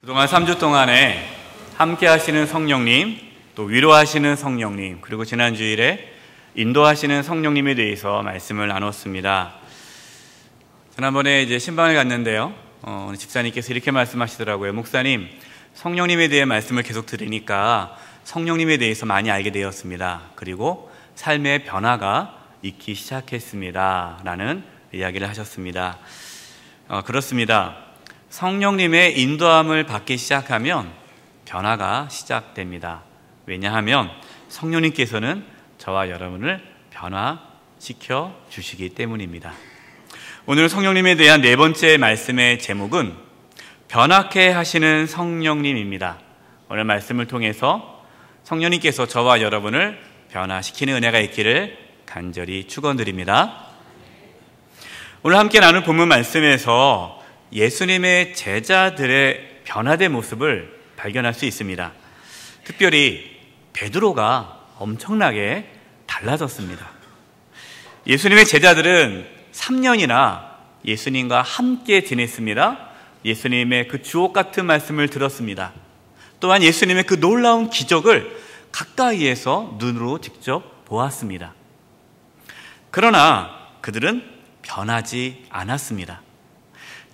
그동안 3주 동안에 함께 하시는 성령님, 또 위로하시는 성령님, 그리고 지난 주일에 인도하시는 성령님에 대해서 말씀을 나눴습니다. 지난번에 이제 신방을 갔는데요. 집사님께서 이렇게 말씀하시더라고요. 목사님, 성령님에 대해 말씀을 계속 들으니까 성령님에 대해서 많이 알게 되었습니다. 그리고 삶의 변화가 있기 시작했습니다. 라는 이야기를 하셨습니다. 그렇습니다. 성령님의 인도함을 받기 시작하면 변화가 시작됩니다. 왜냐하면 성령님께서는 저와 여러분을 변화시켜 주시기 때문입니다. 오늘 성령님에 대한 네 번째 말씀의 제목은 변화케 하시는 성령님입니다. 오늘 말씀을 통해서 성령님께서 저와 여러분을 변화시키는 은혜가 있기를 간절히 축원드립니다. 오늘 함께 나눌 본문 말씀에서 예수님의 제자들의 변화된 모습을 발견할 수 있습니다. 특별히 베드로가 엄청나게 달라졌습니다. 예수님의 제자들은 3년이나 예수님과 함께 지냈습니다. 예수님의 그 주옥 같은 말씀을 들었습니다. 또한 예수님의 그 놀라운 기적을 가까이에서 눈으로 직접 보았습니다. 그러나 그들은 변하지 않았습니다.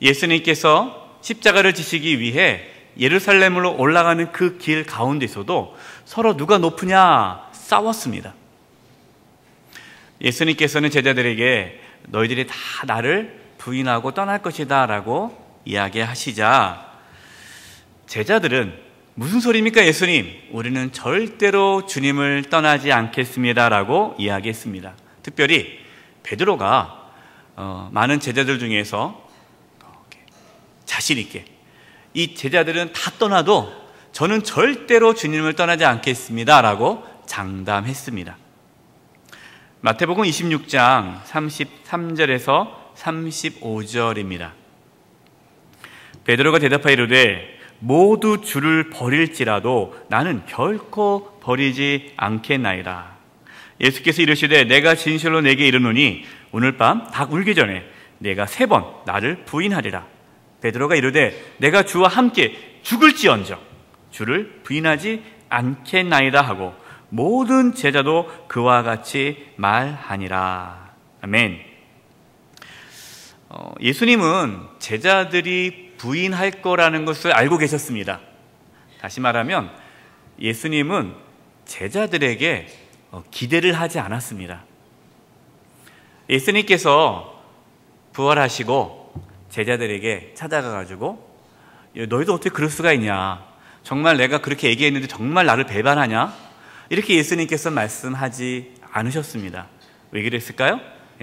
예수님께서 십자가를 지시기 위해 예루살렘으로 올라가는 그 길 가운데서도 서로 누가 높으냐 싸웠습니다. 예수님께서는 제자들에게 너희들이 다 나를 부인하고 떠날 것이다 라고 이야기하시자 제자들은 무슨 소리입니까 예수님? 우리는 절대로 주님을 떠나지 않겠습니다 라고 이야기했습니다. 특별히 베드로가 많은 제자들 중에서 자신 있게 이 제자들은 다 떠나도 저는 절대로 주님을 떠나지 않겠습니다 라고 장담했습니다. 마태복음 26장 33절에서 35절입니다. 베드로가 대답하여 이르되 모두 주를 버릴지라도 나는 결코 버리지 않겠나이다. 예수께서 이르시되 내가 진실로 내게 이르노니 오늘 밤 닭 울기 전에 내가 3번 나를 부인하리라. 베드로가 이르되 내가 주와 함께 죽을지언정 주를 부인하지 않겠나이다 하고 모든 제자도 그와 같이 말하니라. 아멘. 예수님은 제자들이 부인할 거라는 것을 알고 계셨습니다. 다시 말하면 예수님은 제자들에게 기대를 하지 않았습니다. 예수님께서 부활하시고 제자들에게 찾아가가지고 너희도 어떻게 그럴 수가 있냐, 정말 내가 그렇게 얘기했는데 정말 나를 배반하냐, 이렇게 예수님께서 말씀하지 않으셨습니다. 왜 그랬을까요?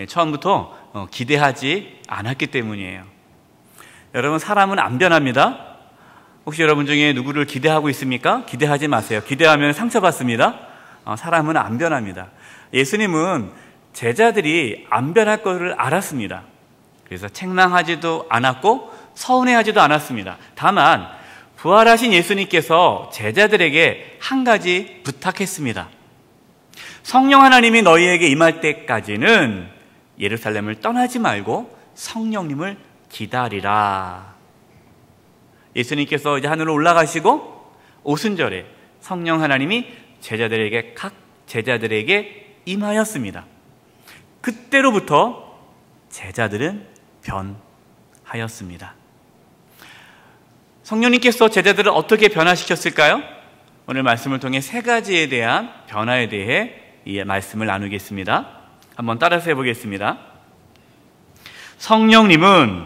처음부터 기대하지 않았기 때문이에요. 여러분, 사람은 안 변합니다. 혹시 여러분 중에 누구를 기대하고 있습니까? 기대하지 마세요. 기대하면 상처받습니다. 사람은 안 변합니다. 예수님은 제자들이 안 변할 것을 알았습니다. 그래서 책망하지도 않았고 서운해하지도 않았습니다. 다만 부활하신 예수님께서 제자들에게 한 가지 부탁했습니다. 성령 하나님이 너희에게 임할 때까지는 예루살렘을 떠나지 말고 성령님을 기다리라. 예수님께서 이제 하늘로 올라가시고 오순절에 성령 하나님이 각 제자들에게 임하였습니다. 그때로부터 제자들은 변하였습니다. 성령님께서 제자들을 어떻게 변화시켰을까요? 오늘 말씀을 통해 3가지에 대한 변화에 대해 이 말씀을 나누겠습니다. 한번 따라서 해보겠습니다. 성령님은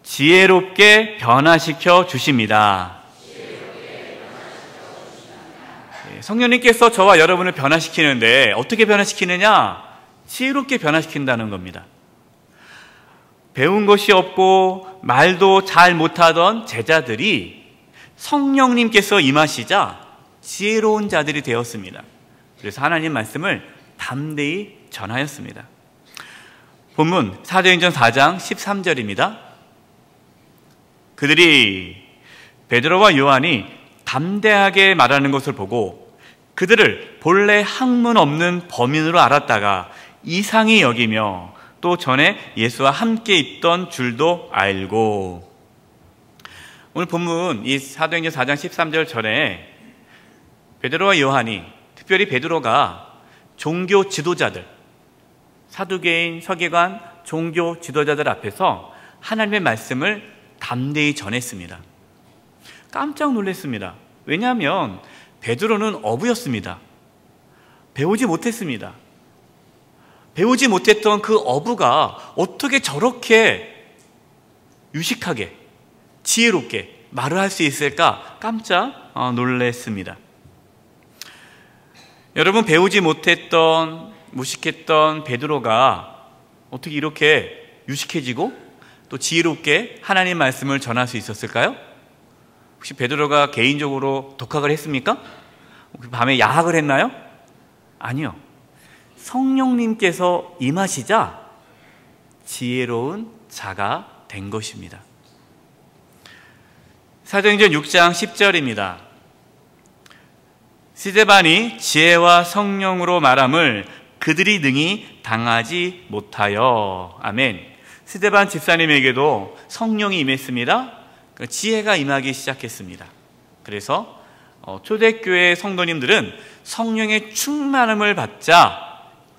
지혜롭게 변화시켜 주십니다. 성령님께서 저와 여러분을 변화시키는데 어떻게 변화시키느냐? 지혜롭게 변화시킨다는 겁니다. 배운 것이 없고 말도 잘 못하던 제자들이 성령님께서 임하시자 지혜로운 자들이 되었습니다. 그래서 하나님 말씀을 담대히 전하였습니다. 본문 사도행전 4장 13절입니다. 그들이 베드로와 요한이 담대하게 말하는 것을 보고 그들을 본래 학문 없는 범인으로 알았다가 이상히 여기며 또 전에 예수와 함께 있던 줄도 알고 오늘 본문 이 사도행전 4장 13절 전에 베드로와 요한이, 특별히 베드로가 종교 지도자들, 사두개인, 서기관, 종교 지도자들 앞에서 하나님의 말씀을 담대히 전했습니다. 깜짝 놀랐습니다. 왜냐하면 베드로는 어부였습니다. 배우지 못했습니다. 배우지 못했던 그 어부가 어떻게 저렇게 유식하게, 지혜롭게 말을 할 수 있을까 깜짝 놀랐습니다. 여러분, 배우지 못했던, 무식했던 베드로가 어떻게 이렇게 유식해지고 또 지혜롭게 하나님 말씀을 전할 수 있었을까요? 혹시 베드로가 개인적으로 독학을 했습니까? 밤에 야학을 했나요? 아니요. 성령님께서 임하시자 지혜로운 자가 된 것입니다. 사도행전 6장 10절입니다. 스데반이 지혜와 성령으로 말함을 그들이 능히 당하지 못하여. 아멘. 스데반 집사님에게도 성령이 임했습니다. 지혜가 임하기 시작했습니다. 그래서 초대교회 성도님들은 성령의 충만함을 받자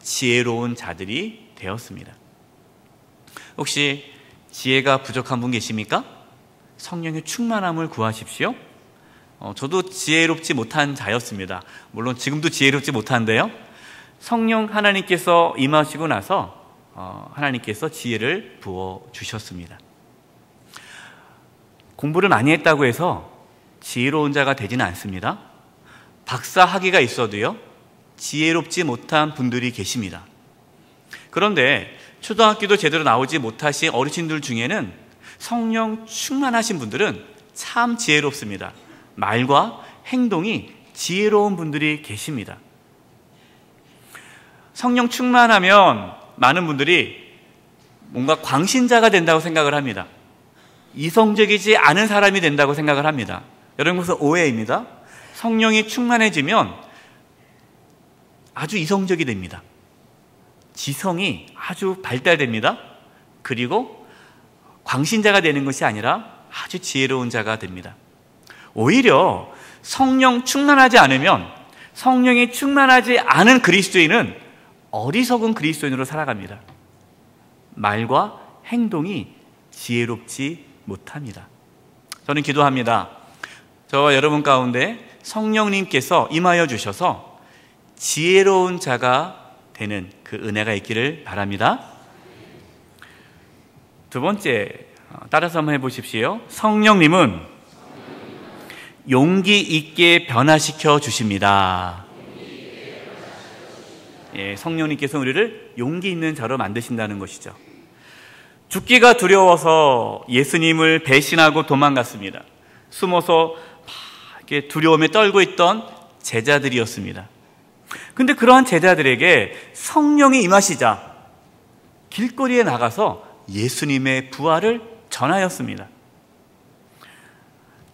지혜로운 자들이 되었습니다. 혹시 지혜가 부족한 분 계십니까? 성령의 충만함을 구하십시오. 저도 지혜롭지 못한 자였습니다. 물론 지금도 지혜롭지 못한데요. 성령 하나님께서 임하시고 나서 하나님께서 지혜를 부어주셨습니다. 공부를 많이 했다고 해서 지혜로운 자가 되지는 않습니다. 박사 학위가 있어도요, 지혜롭지 못한 분들이 계십니다. 그런데 초등학교도 제대로 나오지 못하신 어르신들 중에는 성령 충만하신 분들은 참 지혜롭습니다. 말과 행동이 지혜로운 분들이 계십니다. 성령 충만하면 많은 분들이 뭔가 광신자가 된다고 생각을 합니다. 이성적이지 않은 사람이 된다고 생각을 합니다. 여러분, 그것은 오해입니다. 성령이 충만해지면 아주 이성적이 됩니다. 지성이 아주 발달됩니다. 그리고 광신자가 되는 것이 아니라 아주 지혜로운 자가 됩니다. 오히려 성령 충만하지 않으면, 성령이 충만하지 않은 그리스도인은 어리석은 그리스도인으로 살아갑니다. 말과 행동이 지혜롭지 못합니다. 저는 기도합니다. 저와 여러분 가운데 성령님께서 임하여 주셔서 지혜로운 자가 되는 그 은혜가 있기를 바랍니다. 두 번째, 따라서 한번 해보십시오. 성령님은 용기 있게 변화시켜 주십니다. 예, 성령님께서 우리를 용기 있는 자로 만드신다는 것이죠. 죽기가 두려워서 예수님을 배신하고 도망갔습니다. 숨어서 이렇게 두려움에 떨고 있던 제자들이었습니다. 근데 그러한 제자들에게 성령이 임하시자 길거리에 나가서 예수님의 부활을 전하였습니다.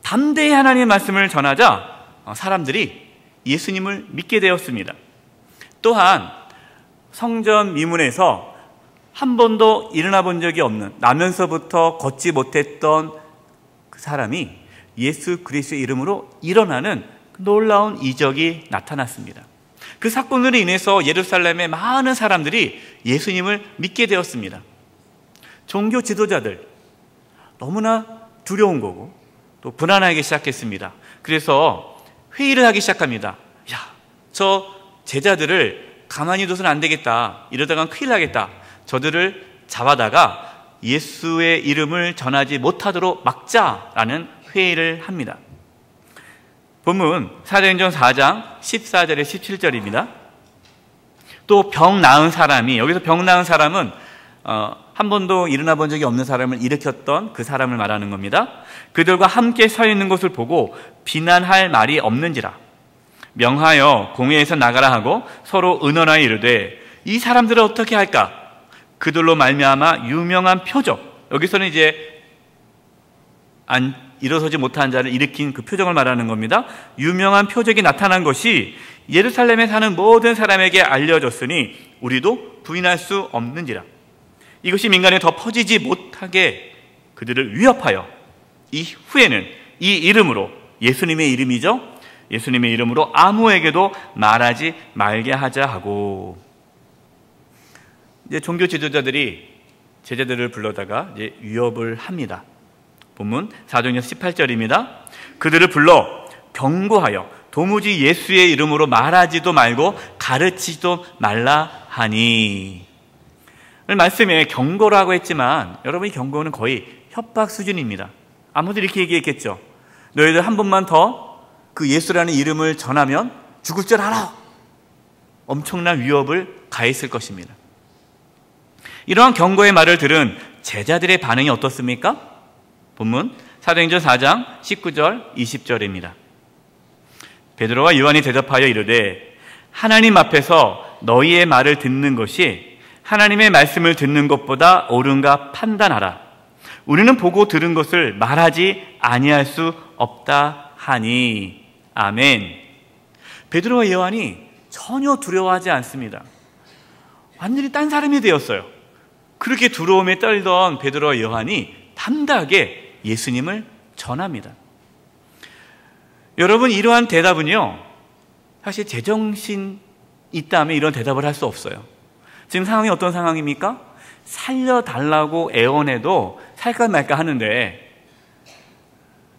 담대히 하나님의 말씀을 전하자 사람들이 예수님을 믿게 되었습니다. 또한 성전 미문에서 한 번도 일어나 본 적이 없는, 나면서부터 걷지 못했던 그 사람이 예수 그리스도의 이름으로 일어나는 놀라운 이적이 나타났습니다. 그 사건으로 인해서 예루살렘의 많은 사람들이 예수님을 믿게 되었습니다. 종교 지도자들, 너무나 두려운 거고 또 불안하기 시작했습니다. 그래서 회의를 하기 시작합니다. 야, 저 제자들을 가만히 둬서는 안 되겠다. 이러다간 큰일 나겠다. 저들을 잡아다가 예수의 이름을 전하지 못하도록 막자라는 회의를 합니다. 본문 사도행전 4장 14절에 17절입니다. 또 병 나은 사람이, 여기서 병 나은 사람은 한 번도 일어나 본 적이 없는 사람을 일으켰던 그 사람을 말하는 겁니다. 그들과 함께 서 있는 것을 보고 비난할 말이 없는지라 명하여 공회에서 나가라 하고 서로 의논하여 이르되 이 사람들은 어떻게 할까? 그들로 말미암아 유명한 표적, 여기서는 이제 일어서지 못한 자를 일으킨 그 표적을 말하는 겁니다. 유명한 표적이 나타난 것이 예루살렘에 사는 모든 사람에게 알려졌으니 우리도 부인할 수 없는지라. 이것이 민간에 더 퍼지지 못하게 그들을 위협하여 이후에는 이 이름으로, 예수님의 이름이죠. 예수님의 이름으로 아무에게도 말하지 말게 하자 하고, 이제 종교 지도자들이 제자들을 불러다가 이제 위협을 합니다. 본문 4장 18절입니다. 그들을 불러 경고하여 도무지 예수의 이름으로 말하지도 말고 가르치지도 말라 하니. 말씀에 경고라고 했지만 여러분, 이 경고는 거의 협박 수준입니다. 아무도 이렇게 얘기했겠죠. 너희들 한 번만 더 그 예수라는 이름을 전하면 죽을 줄 알아. 엄청난 위협을 가했을 것입니다. 이러한 경고의 말을 들은 제자들의 반응이 어떻습니까? 본문 사도행전 4장 19절 20절입니다. 베드로와 요한이 대답하여 이르되 하나님 앞에서 너희의 말을 듣는 것이 하나님의 말씀을 듣는 것보다 옳은가 판단하라. 우리는 보고 들은 것을 말하지 아니할 수 없다 하니. 아멘. 베드로와 요한이 전혀 두려워하지 않습니다. 완전히 딴 사람이 되었어요. 그렇게 두려움에 떨던 베드로와 요한이 담대하게 예수님을 전합니다. 여러분, 이러한 대답은요, 사실 제정신 있다면 이런 대답을 할 수 없어요. 지금 상황이 어떤 상황입니까? 살려달라고 애원해도 살까 말까 하는데,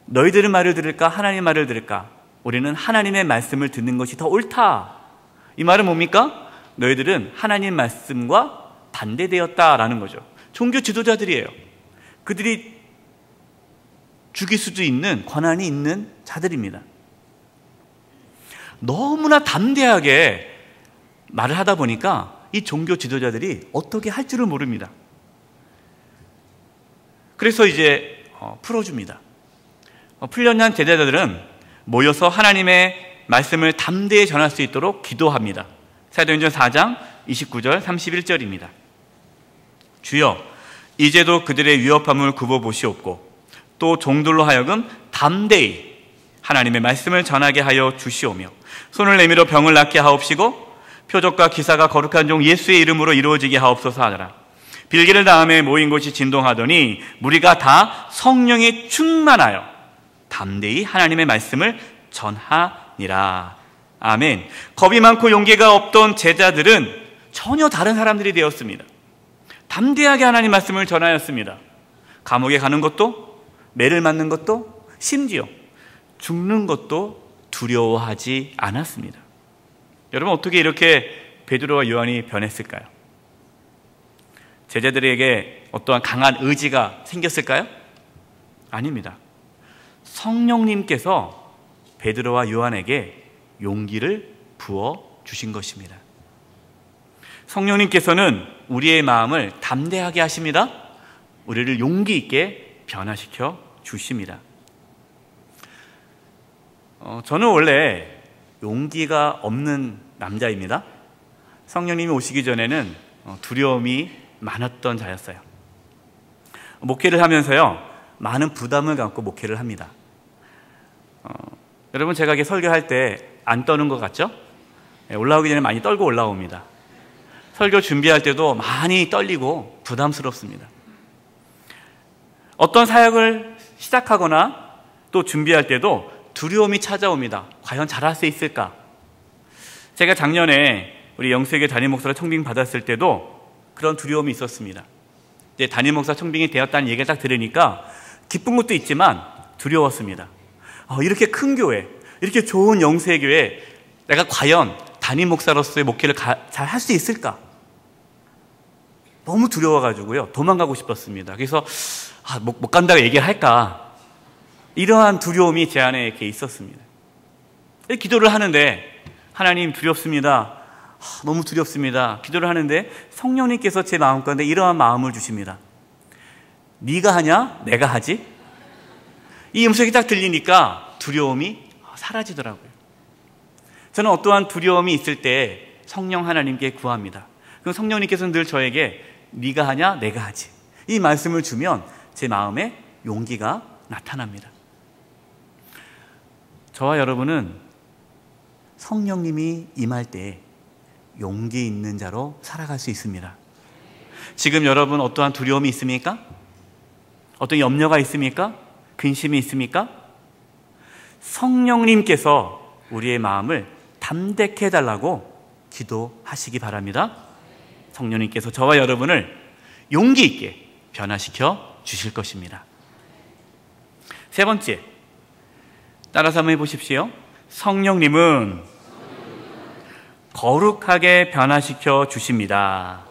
너희들의 말을 들을까 하나님의 말을 들을까? 우리는 하나님의 말씀을 듣는 것이 더 옳다. 이 말은 뭡니까? 너희들은 하나님 말씀과 반대되었다라는 거죠. 종교 지도자들이에요. 그들이 죽일 수도 있는 권한이 있는 자들입니다. 너무나 담대하게 말을 하다 보니까 이 종교 지도자들이 어떻게 할 줄을 모릅니다. 그래서 이제 풀어줍니다. 풀려난 제자들은 모여서 하나님의 말씀을 담대히 전할 수 있도록 기도합니다. 사도행전 4장 29절 31절입니다. 주여, 이제도 그들의 위협함을 굽어보시옵고 또 종들로 하여금 담대히 하나님의 말씀을 전하게 하여 주시오며 손을 내밀어 병을 낫게 하옵시고 표적과 기사가 거룩한 종 예수의 이름으로 이루어지게 하옵소서 하더라. 빌기를 다음에 모인 곳이 진동하더니 무리가 다 성령에 충만하여 담대히 하나님의 말씀을 전하니라. 아멘. 겁이 많고 용기가 없던 제자들은 전혀 다른 사람들이 되었습니다. 담대하게 하나님 말씀을 전하였습니다. 감옥에 가는 것도, 매를 맞는 것도, 심지어 죽는 것도 두려워하지 않았습니다. 여러분, 어떻게 이렇게 베드로와 요한이 변했을까요? 제자들에게 어떠한 강한 의지가 생겼을까요? 아닙니다. 성령님께서 베드로와 요한에게 용기를 부어 주신 것입니다. 성령님께서는 우리의 마음을 담대하게 하십니다. 우리를 용기 있게 변화시켜 주십니다. 저는 원래 용기가 없는 남자입니다. 성령님이 오시기 전에는 두려움이 많았던 자였어요. 목회를 하면서요, 많은 부담을 갖고 목회를 합니다. 여러분, 제가 이렇게 설교할 때 안 떠는 것 같죠? 올라오기 전에 많이 떨고 올라옵니다. 설교 준비할 때도 많이 떨리고 부담스럽습니다. 어떤 사역을 시작하거나 또 준비할 때도 두려움이 찾아옵니다. 과연 잘할 수 있을까? 제가 작년에 우리 영수에게 담임 목사로 청빙 받았을 때도 그런 두려움이 있었습니다. 이제 담임 목사 청빙이 되었다는 얘기를 딱 들으니까 기쁜 것도 있지만 두려웠습니다. 이렇게 큰 교회, 이렇게 좋은 영수의 교회, 내가 과연 담임 목사로서의 목회를 잘 할 수 있을까? 너무 두려워가지고요, 도망가고 싶었습니다. 그래서 못 간다고 얘기를 할까? 이러한 두려움이 제 안에 이렇게 있었습니다. 기도를 하는데, 하나님 두렵습니다. 너무 두렵습니다. 기도를 하는데 성령님께서 제 마음 가운데 이러한 마음을 주십니다. 네가 하냐? 내가 하지? 이 음성이 딱 들리니까 두려움이 사라지더라고요. 저는 어떠한 두려움이 있을 때 성령 하나님께 구합니다. 그럼 성령님께서는 늘 저에게 네가 하냐? 내가 하지. 이 말씀을 주면 제 마음에 용기가 나타납니다. 저와 여러분은 성령님이 임할 때 용기 있는 자로 살아갈 수 있습니다. 지금 여러분 어떠한 두려움이 있습니까? 어떤 염려가 있습니까? 근심이 있습니까? 성령님께서 우리의 마음을 담대케 해달라고 기도하시기 바랍니다. 성령님께서 저와 여러분을 용기 있게 변화시켜 주실 것입니다. 세 번째, 따라서 한번 해보십시오. 성령님은 거룩하게 변화시켜 주십니다.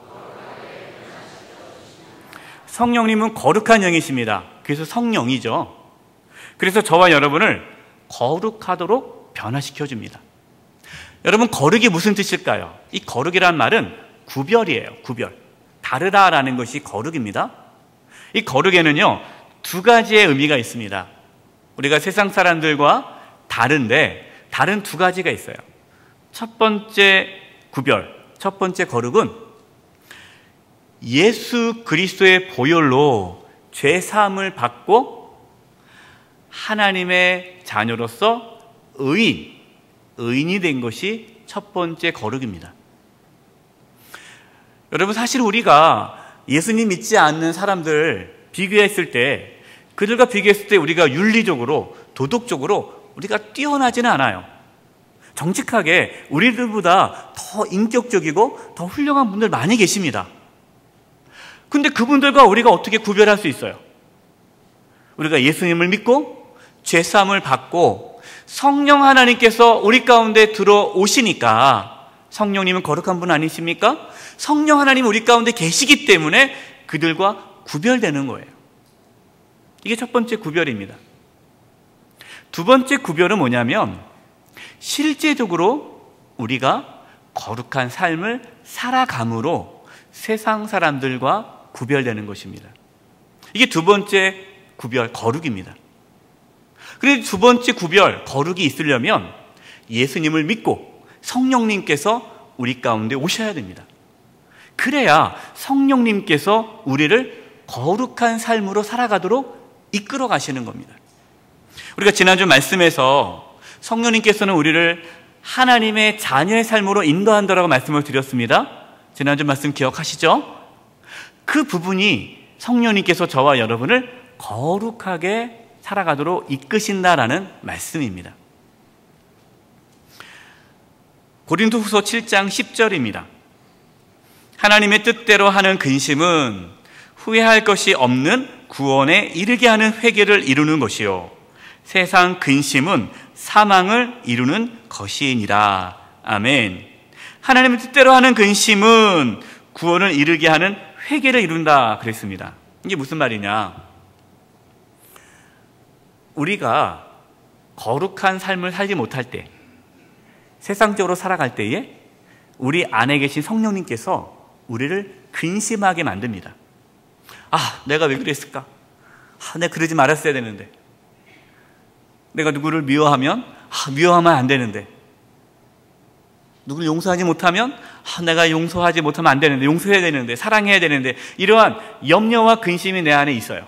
성령님은 거룩한 영이십니다. 그래서 성령이죠. 그래서 저와 여러분을 거룩하도록 변화시켜 줍니다. 여러분, 거룩이 무슨 뜻일까요? 이 거룩이란 말은 구별이에요. 구별. 다르다라는 것이 거룩입니다. 이 거룩에는요, 두 가지의 의미가 있습니다. 우리가 세상 사람들과 다른데 다른 두 가지가 있어요. 첫 번째 구별, 첫 번째 거룩은 예수 그리스도의 보혈로 죄 사함을 받고 하나님의 자녀로서 의인이 된 것이 첫 번째 거룩입니다. 여러분, 사실 우리가 예수님 믿지 않는 사람들 비교했을 때, 그들과 비교했을 때 우리가 윤리적으로, 도덕적으로 우리가 뛰어나지는 않아요. 정직하게 우리들보다 더 인격적이고 더 훌륭한 분들 많이 계십니다. 근데 그분들과 우리가 어떻게 구별할 수 있어요? 우리가 예수님을 믿고 죄사함을 받고 성령 하나님께서 우리 가운데 들어오시니까, 성령님은 거룩한 분 아니십니까? 성령 하나님 우리 가운데 계시기 때문에 그들과 구별되는 거예요. 이게 첫 번째 구별입니다. 두 번째 구별은 뭐냐면, 실제적으로 우리가 거룩한 삶을 살아감으로 세상 사람들과 구별되는 것입니다. 이게 두 번째 구별, 거룩입니다. 그런데 두 번째 구별, 거룩이 있으려면 예수님을 믿고 성령님께서 우리 가운데 오셔야 됩니다. 그래야 성령님께서 우리를 거룩한 삶으로 살아가도록 이끌어 가시는 겁니다. 우리가 지난주 말씀에서 성령님께서는 우리를 하나님의 자녀의 삶으로 인도한다라고 말씀을 드렸습니다. 지난주 말씀 기억하시죠? 그 부분이 성령님께서 저와 여러분을 거룩하게 살아가도록 이끄신다라는 말씀입니다. 고린도후서 7장 10절입니다. 하나님의 뜻대로 하는 근심은 후회할 것이 없는 구원에 이르게 하는 회개를 이루는 것이요, 세상 근심은 사망을 이루는 것이니라. 아멘. 하나님의 뜻대로 하는 근심은 구원을 이르게 하는 회개를 이룬다 그랬습니다. 이게 무슨 말이냐? 우리가 거룩한 삶을 살지 못할 때, 세상적으로 살아갈 때에 우리 안에 계신 성령님께서 우리를 근심하게 만듭니다. 아, 내가 왜 그랬을까? 내가 그러지 말았어야 되는데. 내가 누구를 미워하면 미워하면 안 되는데. 누구를 용서하지 못하면 내가 용서하지 못하면 안 되는데, 용서해야 되는데, 사랑해야 되는데, 이러한 염려와 근심이 내 안에 있어요.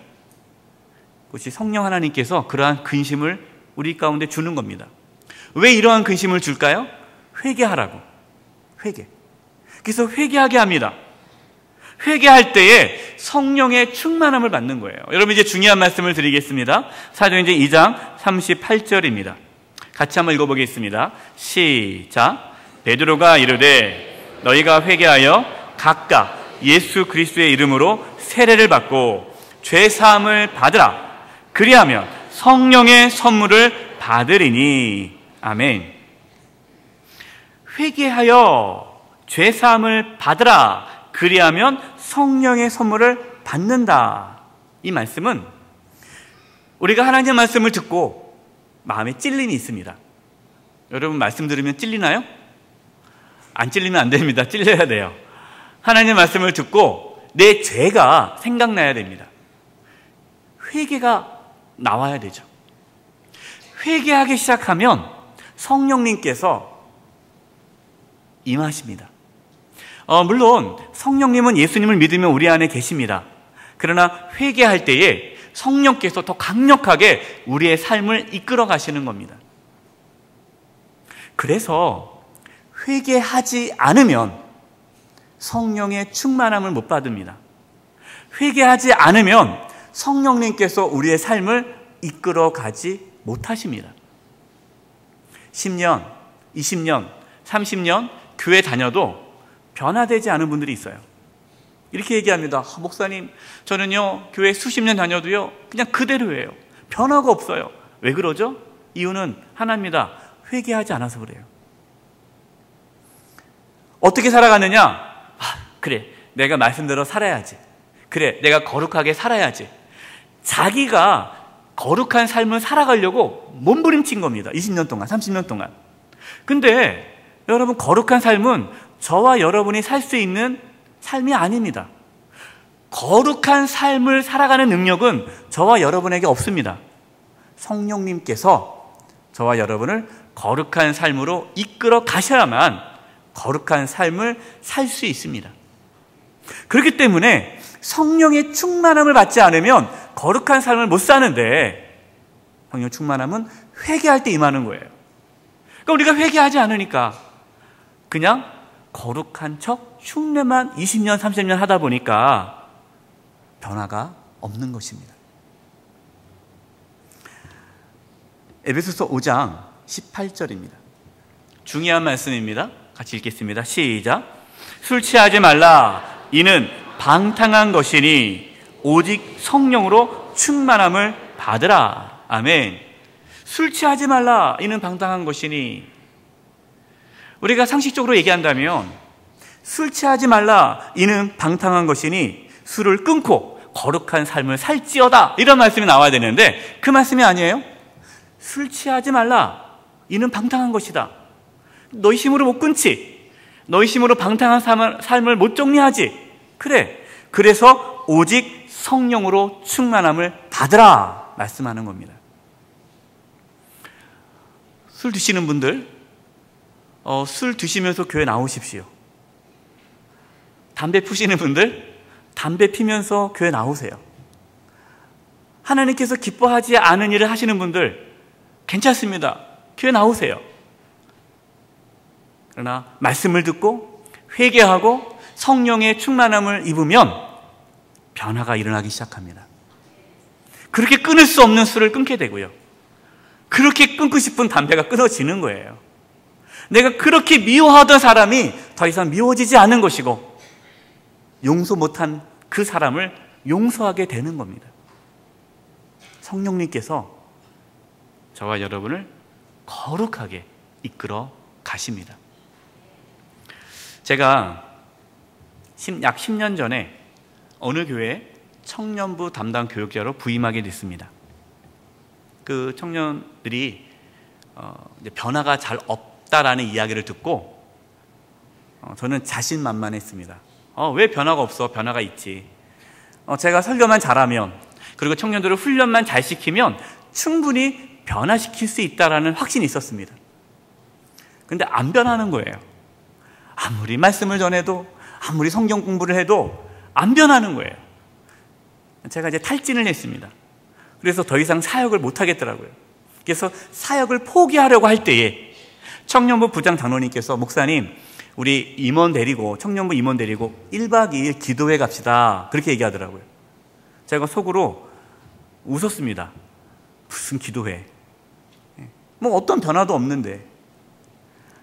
그것이 성령 하나님께서 그러한 근심을 우리 가운데 주는 겁니다. 왜 이러한 근심을 줄까요? 회개하라고. 회개. 그래서 회개하게 합니다. 회개할 때에 성령의 충만함을 받는 거예요. 여러분, 이제 중요한 말씀을 드리겠습니다. 사도행전 2장 38절입니다. 같이 한번 읽어보겠습니다. 시작. 베드로가 이르되 너희가 회개하여 각각 예수 그리스도의 이름으로 세례를 받고 죄 사함을 받으라. 그리하면 성령의 선물을 받으리니. 아멘. 회개하여 죄 사함을 받으라. 그리하면 성령의 선물을 받는다. 이 말씀은 우리가 하나님의 말씀을 듣고 마음에 찔림이 있습니다. 여러분, 말씀 들으면 찔리나요? 안 찔리면 안 됩니다. 찔려야 돼요. 하나님의 말씀을 듣고 내 죄가 생각나야 됩니다. 회개가 나와야 되죠. 회개하기 시작하면 성령님께서 임하십니다. 물론 성령님은 예수님을 믿으면 우리 안에 계십니다. 그러나 회개할 때에 성령께서 더 강력하게 우리의 삶을 이끌어 가시는 겁니다. 그래서 회개하지 않으면 성령의 충만함을 못 받습니다. 회개하지 않으면 성령님께서 우리의 삶을 이끌어 가지 못하십니다. 10년, 20년, 30년 교회 다녀도 변화되지 않은 분들이 있어요. 이렇게 얘기합니다. 목사님, 저는요 교회 수십 년 다녀도요 그냥 그대로예요. 변화가 없어요. 왜 그러죠? 이유는 하나입니다. 회개하지 않아서 그래요. 어떻게 살아가느냐? 그래, 내가 말씀대로 살아야지. 그래, 내가 거룩하게 살아야지. 자기가 거룩한 삶을 살아가려고 몸부림친 겁니다. 20년 동안, 30년 동안. 근데 여러분, 거룩한 삶은 저와 여러분이 살 수 있는 삶이 아닙니다. 거룩한 삶을 살아가는 능력은 저와 여러분에게 없습니다. 성령님께서 저와 여러분을 거룩한 삶으로 이끌어 가셔야만 거룩한 삶을 살 수 있습니다. 그렇기 때문에 성령의 충만함을 받지 않으면 거룩한 삶을 못 사는데, 성령 충만함은 회개할 때 임하는 거예요. 그러니까 우리가 회개하지 않으니까 그냥 거룩한 척 흉내만 20년, 30년 하다 보니까 변화가 없는 것입니다. 에베소서 5장 18절입니다. 중요한 말씀입니다. 같이 읽겠습니다. 시작. 술 취하지 말라. 이는 방탕한 것이니 오직 성령으로 충만함을 받으라. 아멘. 술 취하지 말라. 이는 방탕한 것이니, 우리가 상식적으로 얘기한다면 술 취하지 말라. 이는 방탕한 것이니 술을 끊고 거룩한 삶을 살지어다, 이런 말씀이 나와야 되는데 그 말씀이 아니에요. 술 취하지 말라. 이는 방탕한 것이다. 너희 힘으로 못 끊지. 너희 힘으로 방탕한 삶을 못 정리하지. 그래. 그래서 오직 성령으로 충만함을 받으라 말씀하는 겁니다. 술 드시는 분들, 술 드시면서 교회 나오십시오. 담배 피우시는 분들, 담배 피면서 교회 나오세요. 하나님께서 기뻐하지 않은 일을 하시는 분들, 괜찮습니다. 교회 나오세요. 그러나 말씀을 듣고 회개하고 성령의 충만함을 입으면 변화가 일어나기 시작합니다. 그렇게 끊을 수 없는 술을 끊게 되고요. 그렇게 끊고 싶은 담배가 끊어지는 거예요. 내가 그렇게 미워하던 사람이 더 이상 미워지지 않는 것이고, 용서 못한 그 사람을 용서하게 되는 겁니다. 성령님께서 저와 여러분을 거룩하게 이끌어 가십니다. 제가 약 10년 전에 어느 교회에 청년부 담당 교육자로 부임하게 됐습니다. 그 청년들이 이제 변화가 잘 없다라는 이야기를 듣고 저는 자신만만했습니다. 왜 변화가 없어? 변화가 있지. 제가 설교만 잘하면, 그리고 청년들을 훈련만 잘 시키면 충분히 변화시킬 수 있다라는 확신이 있었습니다. 근데 안 변하는 거예요. 아무리 말씀을 전해도, 아무리 성경 공부를 해도 안 변하는 거예요. 제가 이제 탈진을 했습니다. 그래서 더 이상 사역을 못 하겠더라고요. 그래서 사역을 포기하려고 할 때에 청년부 부장 장로님께서, 목사님, 우리 임원 데리고, 청년부 임원 데리고 1박 2일 기도회 갑시다, 그렇게 얘기하더라고요. 제가 속으로 웃었습니다. 무슨 기도회? 뭐 어떤 변화도 없는데.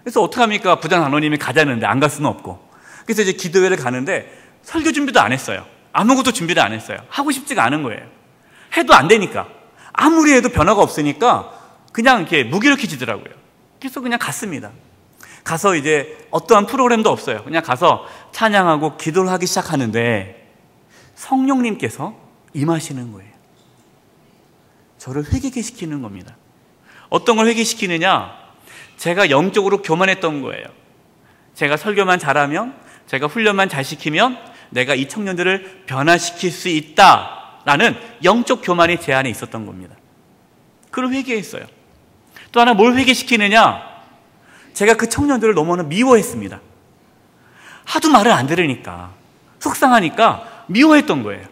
그래서 어떡합니까? 부장 장로님이 가자는데 안 갈 수는 없고. 그래서 이제 기도회를 가는데 설교 준비도 안 했어요. 아무것도 준비를 안 했어요. 하고 싶지가 않은 거예요. 해도 안 되니까. 아무리 해도 변화가 없으니까 그냥 이렇게 무기력해지더라고요. 그래서 그냥 갔습니다. 가서 이제 어떠한 프로그램도 없어요. 그냥 가서 찬양하고 기도를 하기 시작하는데 성령님께서 임하시는 거예요. 저를 회개케 시키는 겁니다. 어떤 걸 회개시키느냐? 제가 영적으로 교만했던 거예요. 제가 설교만 잘하면, 제가 훈련만 잘 시키면 내가 이 청년들을 변화시킬 수 있다라는 영적 교만이 제 안에 있었던 겁니다. 그걸 회개했어요. 또 하나 뭘 회개시키느냐? 제가 그 청년들을 너무나 미워했습니다. 하도 말을 안 들으니까, 속상하니까 미워했던 거예요.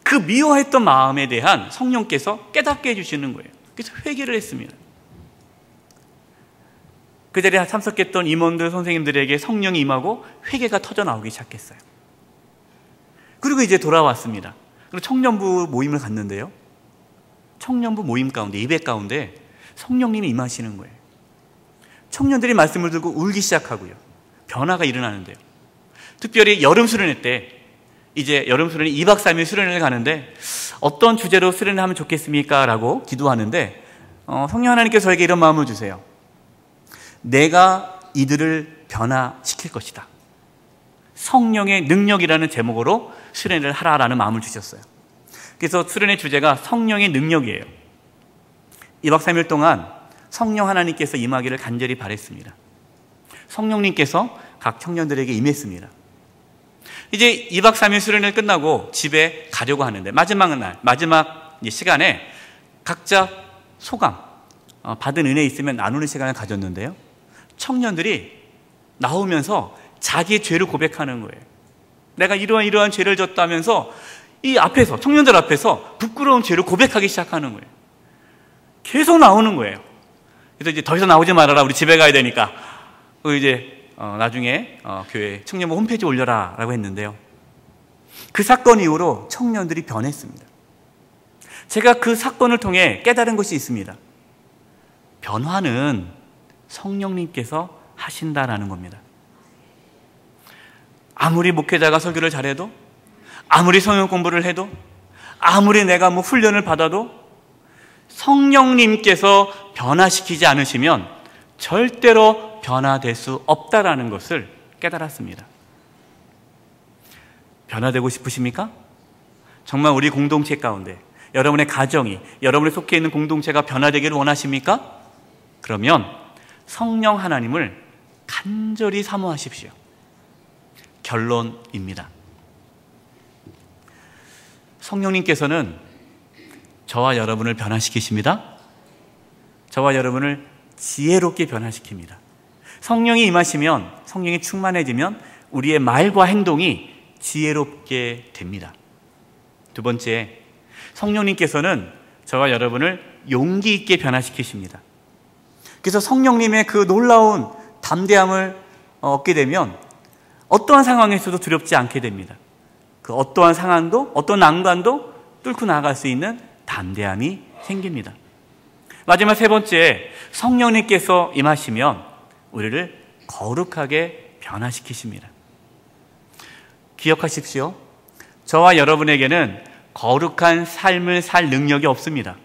그 미워했던 마음에 대한 성령께서 깨닫게 해주시는 거예요. 그래서 회개를 했습니다. 그 자리에 참석했던 임원들, 선생님들에게 성령이 임하고 회개가 터져나오기 시작했어요. 그리고 이제 돌아왔습니다. 그리고 청년부 모임을 갔는데요, 청년부 모임 가운데, 예배 가운데 성령님이 임하시는 거예요. 청년들이 말씀을 들고 울기 시작하고요. 변화가 일어나는데요. 특별히 여름 수련회 때, 이제 여름 수련회 2박 3일 수련회를 가는데 어떤 주제로 수련을 하면 좋겠습니까? 라고 기도하는데 성령 하나님께서 저에게 이런 마음을 주세요. 내가 이들을 변화시킬 것이다. 성령의 능력이라는 제목으로 수련회를 하라라는 마음을 주셨어요. 그래서 수련회 주제가 성령의 능력이에요. 2박 3일 동안 성령 하나님께서 임하기를 간절히 바랬습니다. 성령님께서 각 청년들에게 임했습니다. 이제 2박 3일 수련회 끝나고 집에 가려고 하는데 마지막 시간에 각자 소감, 받은 은혜 있으면 나누는 시간을 가졌는데요. 청년들이 나오면서 자기의 죄를 고백하는 거예요. 내가 이러한 죄를 졌다면서 이 앞에서, 청년들 앞에서 부끄러운 죄를 고백하기 시작하는 거예요. 계속 나오는 거예요. 그래서 이제 더 이상 나오지 말아라. 우리 집에 가야 되니까. 이제 나중에 교회 청년부 홈페이지에 올려라 라고 했는데요. 그 사건 이후로 청년들이 변했습니다. 제가 그 사건을 통해 깨달은 것이 있습니다. 변화는 성령님께서 하신다라는 겁니다. 아무리 목회자가 설교를 잘해도, 아무리 성경 공부를 해도, 아무리 내가 훈련을 받아도 성령님께서 변화시키지 않으시면 절대로 변화될 수 없다라는 것을 깨달았습니다. 변화되고 싶으십니까? 정말 우리 공동체 가운데 여러분의 가정이, 여러분이 속해 있는 공동체가 변화되기를 원하십니까? 그러면 성령 하나님을 간절히 사모하십시오. 결론입니다. 성령님께서는 저와 여러분을 변화시키십니다. 저와 여러분을 지혜롭게 변화시킵니다. 성령이 임하시면, 성령이 충만해지면 우리의 말과 행동이 지혜롭게 됩니다. 두 번째, 성령님께서는 저와 여러분을 용기 있게 변화시키십니다. 그래서 성령님의 그 놀라운 담대함을 얻게 되면 어떠한 상황에서도 두렵지 않게 됩니다. 그 어떠한 상황도, 어떤 난관도 뚫고 나아갈 수 있는 담대함이 생깁니다. 마지막 세 번째, 성령님께서 임하시면 우리를 거룩하게 변화시키십니다. 기억하십시오. 저와 여러분에게는 거룩한 삶을 살 능력이 없습니다.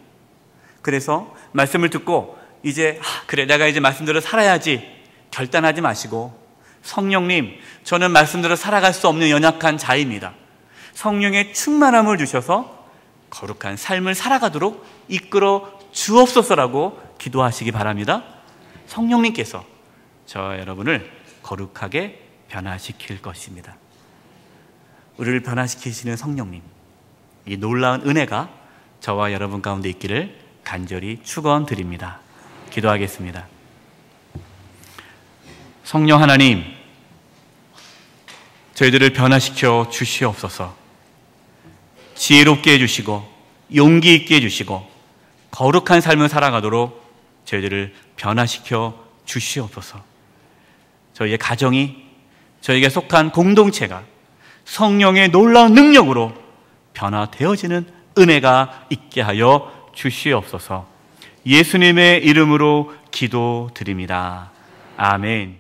그래서 말씀을 듣고 이제 그래, 내가 이제 말씀대로 살아야지 결단하지 마시고, 성령님, 저는 말씀대로 살아갈 수 없는 연약한 자입니다. 성령의 충만함을 주셔서 거룩한 삶을 살아가도록 이끌어 주옵소서라고 기도하시기 바랍니다. 성령님께서 저와 여러분을 거룩하게 변화시킬 것입니다. 우리를 변화시키시는 성령님, 이 놀라운 은혜가 저와 여러분 가운데 있기를 간절히 축원드립니다. 기도하겠습니다. 성령 하나님, 저희들을 변화시켜 주시옵소서. 지혜롭게 해주시고 용기 있게 해주시고 거룩한 삶을 살아가도록 저희들을 변화시켜 주시옵소서. 저희의 가정이, 저희에게 속한 공동체가 성령의 놀라운 능력으로 변화되어지는 은혜가 있게 하여 주시옵소서. 예수님의 이름으로 기도드립니다. 아멘.